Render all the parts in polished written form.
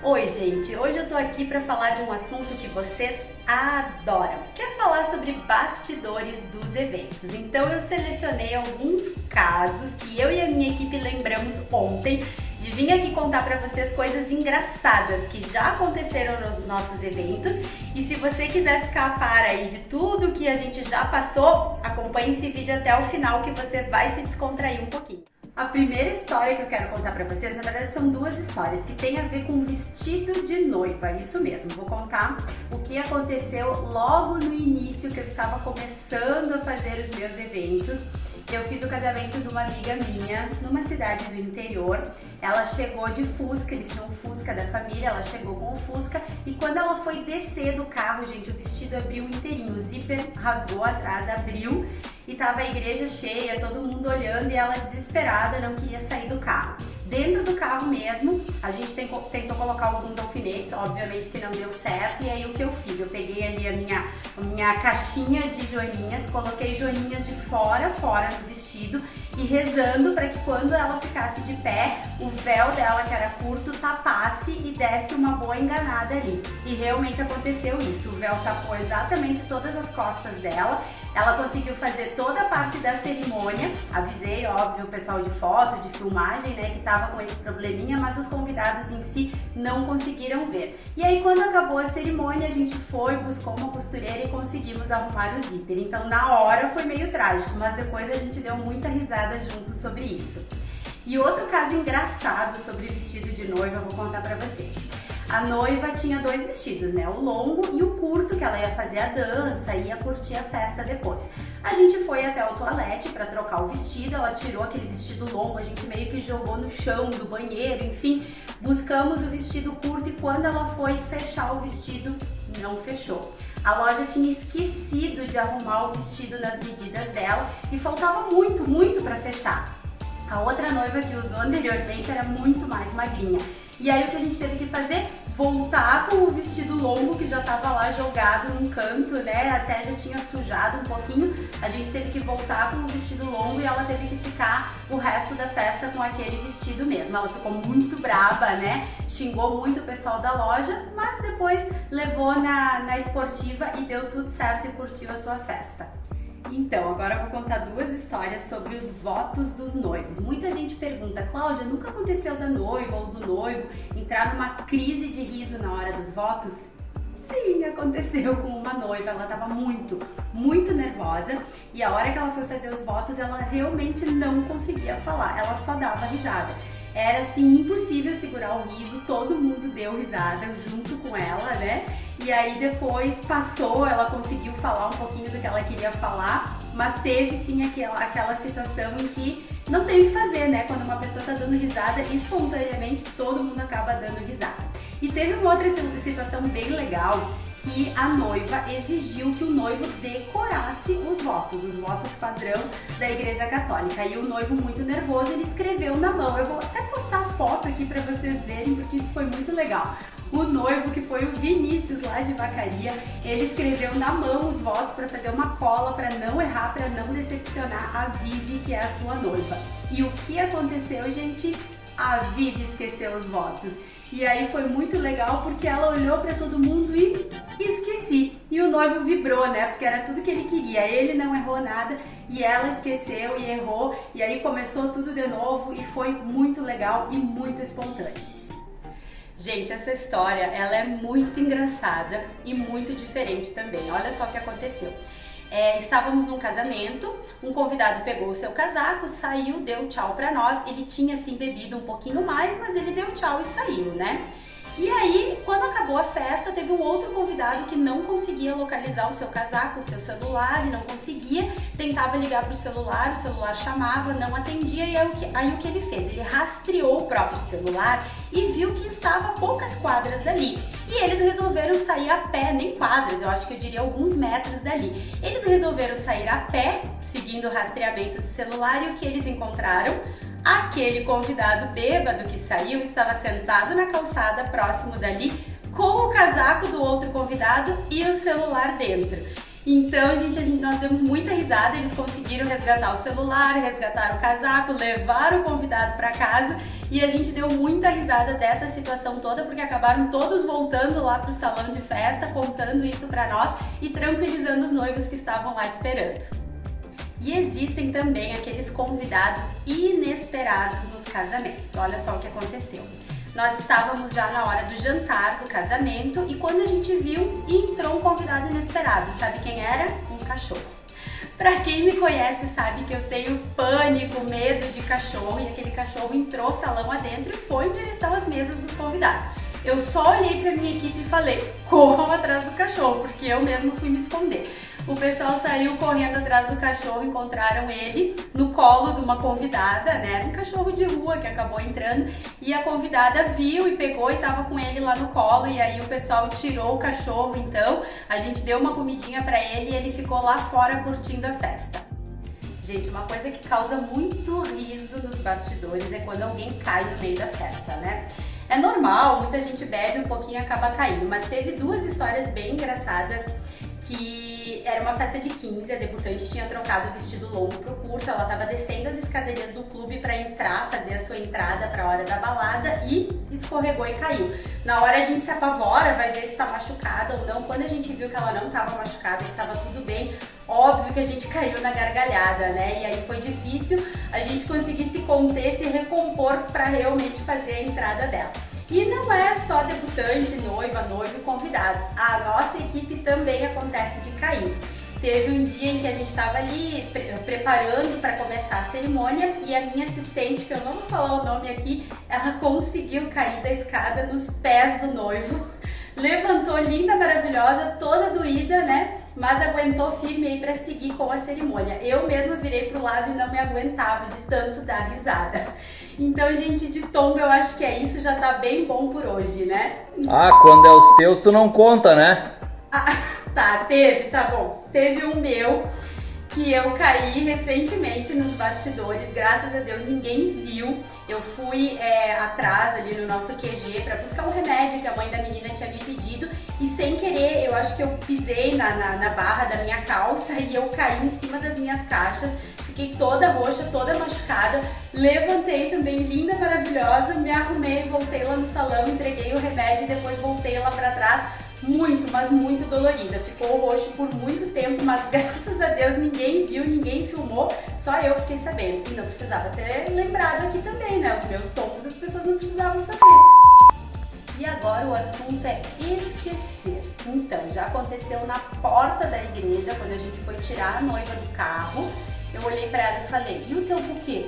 Oi, gente! Hoje eu tô aqui para falar de um assunto que vocês adoram. Quer falar sobre bastidores dos eventos. Então eu selecionei alguns casos que eu e a minha equipe lembramos ontem de vir aqui contar para vocês coisas engraçadas que já aconteceram nos nossos eventos. E se você quiser ficar a par aí de tudo que a gente já passou, acompanhe esse vídeo até o final que você vai se descontrair um pouquinho. A primeira história que eu quero contar pra vocês, na verdade são duas histórias que tem a ver com vestido de noiva, isso mesmo. Vou contar o que aconteceu logo no início que eu estava começando a fazer os meus eventos. Eu fiz o casamento de uma amiga minha numa cidade do interior. Ela chegou de Fusca, eles tinham um Fusca da família, ela chegou com o Fusca e quando ela foi descer do carro, gente, o vestido abriu inteirinho, o zíper rasgou atrás, abriu e tava a igreja cheia, todo mundo olhando e ela desesperada, não queria sair do carro. Dentro do carro mesmo, a gente tentou colocar alguns alfinetes, obviamente que não deu certo, e aí o que eu fiz? Eu peguei ali a minha caixinha de joaninhas, coloquei joaninhas de fora no vestido e rezando para que quando ela ficasse de pé, o véu dela, que era curto, tapasse e desse uma boa enganada ali. E realmente aconteceu isso, o véu tapou exatamente todas as costas dela, ela conseguiu fazer toda a parte da cerimônia, avisei, óbvio, o pessoal de foto, de filmagem, né, que tava com esse probleminha, mas os convidados em si não conseguiram ver. E aí quando acabou a cerimônia, a gente foi, buscou uma costureira e conseguimos arrumar o zíper. Então na hora foi meio trágico, mas depois a gente deu muita risada junto sobre isso. E outro caso engraçado sobre vestido de noiva eu vou contar pra vocês. A noiva tinha dois vestidos, né? O longo e o curto, que ela ia fazer a dança, ia curtir a festa depois. A gente foi até o toalete para trocar o vestido, ela tirou aquele vestido longo, a gente meio que jogou no chão do banheiro, enfim, buscamos o vestido curto e quando ela foi fechar o vestido, não fechou. A loja tinha esquecido de arrumar o vestido nas medidas dela e faltava muito para fechar. A outra noiva que usou anteriormente era muito mais magrinha. E aí o que a gente teve que fazer? Voltar com o vestido longo que já estava lá jogado num canto, né? Até já tinha sujado um pouquinho. A gente teve que voltar com o vestido longo e ela teve que ficar o resto da festa com aquele vestido mesmo. Ela ficou muito braba, né? Xingou muito o pessoal da loja, mas depois levou na esportiva e deu tudo certo e curtiu a sua festa. Então, agora eu vou contar duas histórias sobre os votos dos noivos. Muita gente pergunta, Cláudia, nunca aconteceu da noiva ou do noivo entrar numa crise de riso na hora dos votos? Sim, aconteceu com uma noiva, ela estava muito nervosa e a hora que ela foi fazer os votos, ela realmente não conseguia falar, ela só dava risada. Era assim impossível segurar o riso, todo mundo deu risada junto com ela, né? E aí depois passou, ela conseguiu falar um pouquinho do que ela queria falar, mas teve sim aquela situação em que não tem o que fazer, né? Quando uma pessoa tá dando risada, espontaneamente todo mundo acaba dando risada. E teve uma outra situação bem legal, que a noiva exigiu que o noivo decorasse os votos padrão da Igreja Católica. E o noivo, muito nervoso, ele escreveu na mão. Eu vou até postar a foto aqui para vocês verem, porque isso foi muito legal. O noivo, que foi o Vinícius lá de Vacaria, ele escreveu na mão os votos para fazer uma cola, para não errar, para não decepcionar a Vivi, que é a sua noiva. E o que aconteceu, gente? A Vivi esqueceu os votos. E aí foi muito legal porque ela olhou para todo mundo e esqueci. E o noivo vibrou, né? Porque era tudo que ele queria. Ele não errou nada e ela esqueceu e errou. E aí começou tudo de novo e foi muito legal e muito espontâneo. Gente, essa história, ela é muito engraçada e muito diferente também. Olha só o que aconteceu. Estávamos num casamento, um convidado pegou o seu casaco, saiu, deu tchau pra nós. Ele tinha assim bebido um pouquinho mais, mas ele deu tchau e saiu, né? E aí, quando acabou a festa, teve um outro convidado que não conseguia localizar o seu casaco, o seu celular, e não conseguia, tentava ligar pro celular, o celular chamava, não atendia, e aí o que ele fez? Ele rastreou o próprio celular e viu que estava a poucas quadras dali. E eles resolveram sair a pé, nem quadras, eu acho que eu diria alguns metros dali. Eles resolveram sair a pé, seguindo o rastreamento do celular, e o que eles encontraram? Aquele convidado bêbado que saiu estava sentado na calçada próximo dali com o casaco do outro convidado e o celular dentro. Então, gente, nós demos muita risada, eles conseguiram resgatar o celular, resgatar o casaco, levar o convidado para casa e a gente deu muita risada dessa situação toda porque acabaram todos voltando lá pro salão de festa, contando isso para nós e tranquilizando os noivos que estavam lá esperando. E existem também aqueles convidados inesperados nos casamentos. Olha só o que aconteceu. Nós estávamos já na hora do jantar do casamento e quando a gente viu, entrou um convidado inesperado. Sabe quem era? Um cachorro. Pra quem me conhece sabe que eu tenho pânico, medo de cachorro e aquele cachorro entrou salão adentro e foi em direção às mesas dos convidados. Eu só olhei pra minha equipe e falei, corram atrás do cachorro, porque eu mesmo fui me esconder. O pessoal saiu correndo atrás do cachorro, encontraram ele no colo de uma convidada, né? Um cachorro de rua que acabou entrando e a convidada viu e pegou e tava com ele lá no colo e aí o pessoal tirou o cachorro, então a gente deu uma comidinha pra ele e ele ficou lá fora curtindo a festa. Gente, uma coisa que causa muito riso nos bastidores é quando alguém cai no meio da festa, né? É normal, muita gente bebe um pouquinho e acaba caindo, mas teve duas histórias bem engraçadas que era uma festa de 15, a debutante tinha trocado o vestido longo pro curto, ela tava descendo as escadarias do clube para entrar, fazer a sua entrada para a hora da balada e escorregou e caiu. Na hora a gente se apavora, vai ver se tá machucada ou não. Quando a gente viu que ela não tava machucada, que tava tudo bem, óbvio que a gente caiu na gargalhada, né? E aí foi difícil a gente conseguir se conter, se recompor para realmente fazer a entrada dela. E não é só debutante, noiva, noivo e convidados. A nossa equipe também acontece de cair. Teve um dia em que a gente estava ali preparando para começar a cerimônia e a minha assistente, que eu não vou falar o nome aqui, ela conseguiu cair da escada nos pés do noivo. Levantou linda, maravilhosa, toda doída, né? Mas aguentou firme aí para seguir com a cerimônia. Eu mesma virei pro lado e não me aguentava de tanto dar risada. Então, gente, de tombo eu acho que é isso, já tá bem bom por hoje, né? Ah, quando é os teus tu não conta, né? Ah, tá bom. Teve um meu que eu caí recentemente nos bastidores, graças a Deus ninguém viu. Eu fui atrás ali no nosso QG para buscar um remédio que a mãe da menina tinha me pedido e sem querer eu acho que eu pisei na barra da minha calça e eu caí em cima das minhas caixas. Fiquei toda roxa, toda machucada, levantei também linda, maravilhosa, me arrumei, voltei lá no salão, entreguei o remédio e depois voltei lá para trás. Muito, mas muito dolorida. Ficou roxo por muito tempo, mas graças a Deus ninguém viu, ninguém filmou, só eu fiquei sabendo. E não precisava ter lembrado aqui também, né? Os meus tombos as pessoas não precisavam saber. E agora o assunto é esquecer. Então, já aconteceu na porta da igreja, quando a gente foi tirar a noiva do carro, eu olhei pra ela e falei, e o teu buquê?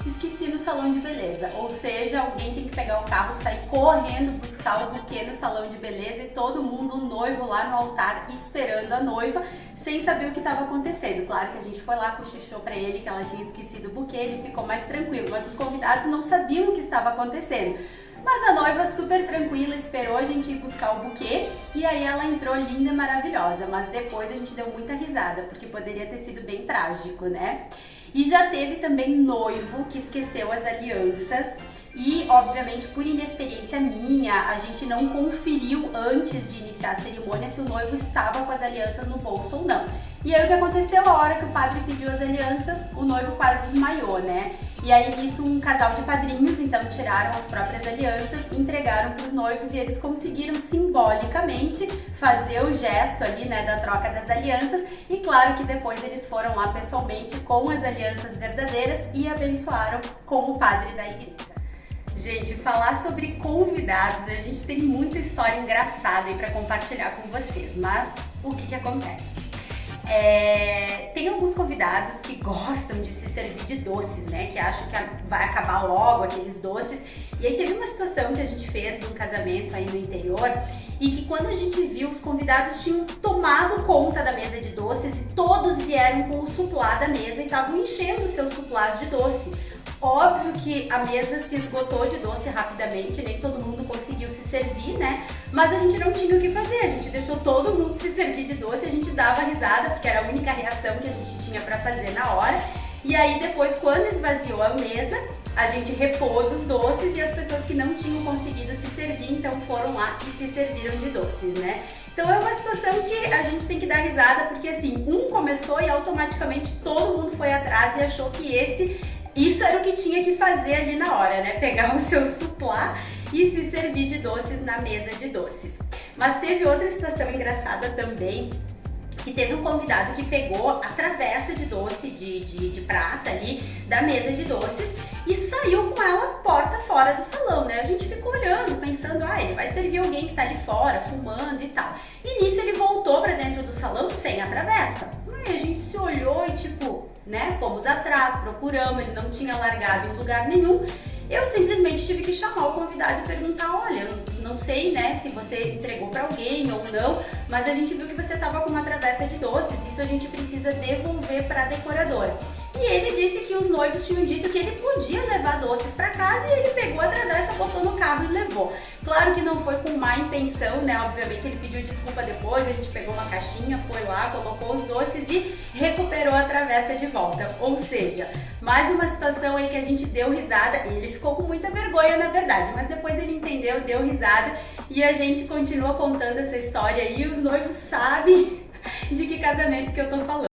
Esqueci no salão de beleza, ou seja, alguém tem que pegar o carro, sair correndo, buscar o buquê no salão de beleza e todo mundo, o noivo lá no altar, esperando a noiva, sem saber o que estava acontecendo. Claro que a gente foi lá, cochichou pra ele que ela tinha esquecido o buquê, ele ficou mais tranquilo, mas os convidados não sabiam o que estava acontecendo. Mas a noiva super tranquila esperou a gente ir buscar o buquê e aí ela entrou linda e maravilhosa, mas depois a gente deu muita risada, porque poderia ter sido bem trágico, né? E já teve também noivo que esqueceu as alianças e, obviamente, por inexperiência minha, a gente não conferiu antes de iniciar a cerimônia se o noivo estava com as alianças no bolso ou não. E aí o que aconteceu? A hora que o padre pediu as alianças, o noivo quase desmaiou, né? E aí nisso um casal de padrinhos, então tiraram as próprias alianças, entregaram para os noivos e eles conseguiram simbolicamente fazer o gesto ali, né, da troca das alianças. E claro que depois eles foram lá pessoalmente com as alianças verdadeiras e abençoaram com o padre da igreja. Gente, falar sobre convidados, a gente tem muita história engraçada aí para compartilhar com vocês, mas o que acontece? Tem alguns convidados que gostam de se servir de doces, né? Que acham que vai acabar logo aqueles doces. E aí teve uma situação que a gente fez num casamento aí no interior e que quando a gente viu, os convidados tinham tomado conta da mesa de doces e todos vieram com o suplá da mesa e estavam enchendo os seus suplás de doce. Óbvio que a mesa se esgotou de doce rapidamente, nem todo mundo conseguiu se servir, né? Mas a gente não tinha o que fazer, a gente deixou todo mundo se servir de doce, a gente dava risada, porque era a única reação que a gente tinha pra fazer na hora. E aí depois, quando esvaziou a mesa, a gente repôs os doces e as pessoas que não tinham conseguido se servir, então foram lá e se serviram de doces, né? Então é uma situação que a gente tem que dar risada, porque assim, um começou e automaticamente todo mundo foi atrás e achou que isso era o que tinha que fazer ali na hora, né? Pegar o seu suplá e se servir de doces na mesa de doces. Mas teve outra situação engraçada também, que teve um convidado que pegou a travessa de doce de prata ali da mesa de doces e saiu com ela porta fora do salão, né? A gente ficou olhando, pensando, ele vai servir alguém que tá ali fora, fumando e tal. E nisso ele voltou pra dentro do salão sem a travessa. Aí a gente se olhou e tipo, né, fomos atrás, procuramos, ele não tinha largado em lugar nenhum. Eu simplesmente tive que chamar o convidado e perguntar, olha, não sei, né, se você entregou para alguém ou não, mas a gente viu que você estava com uma travessa de doces, isso a gente precisa devolver para a decoradora. E ele disse que os noivos tinham dito que ele podia levar doces para casa e ele pegou a travessa, botou no carro e levou. Claro que não foi com má intenção, né? Obviamente ele pediu desculpa depois, a gente pegou uma caixinha, foi lá, colocou os doces e recuperou a travessa de volta. Ou seja, mais uma situação aí que a gente deu risada, e ele ficou com muita vergonha na verdade, mas depois ele entendeu, deu risada e a gente continua contando essa história aí e os noivos sabem de que casamento que eu tô falando.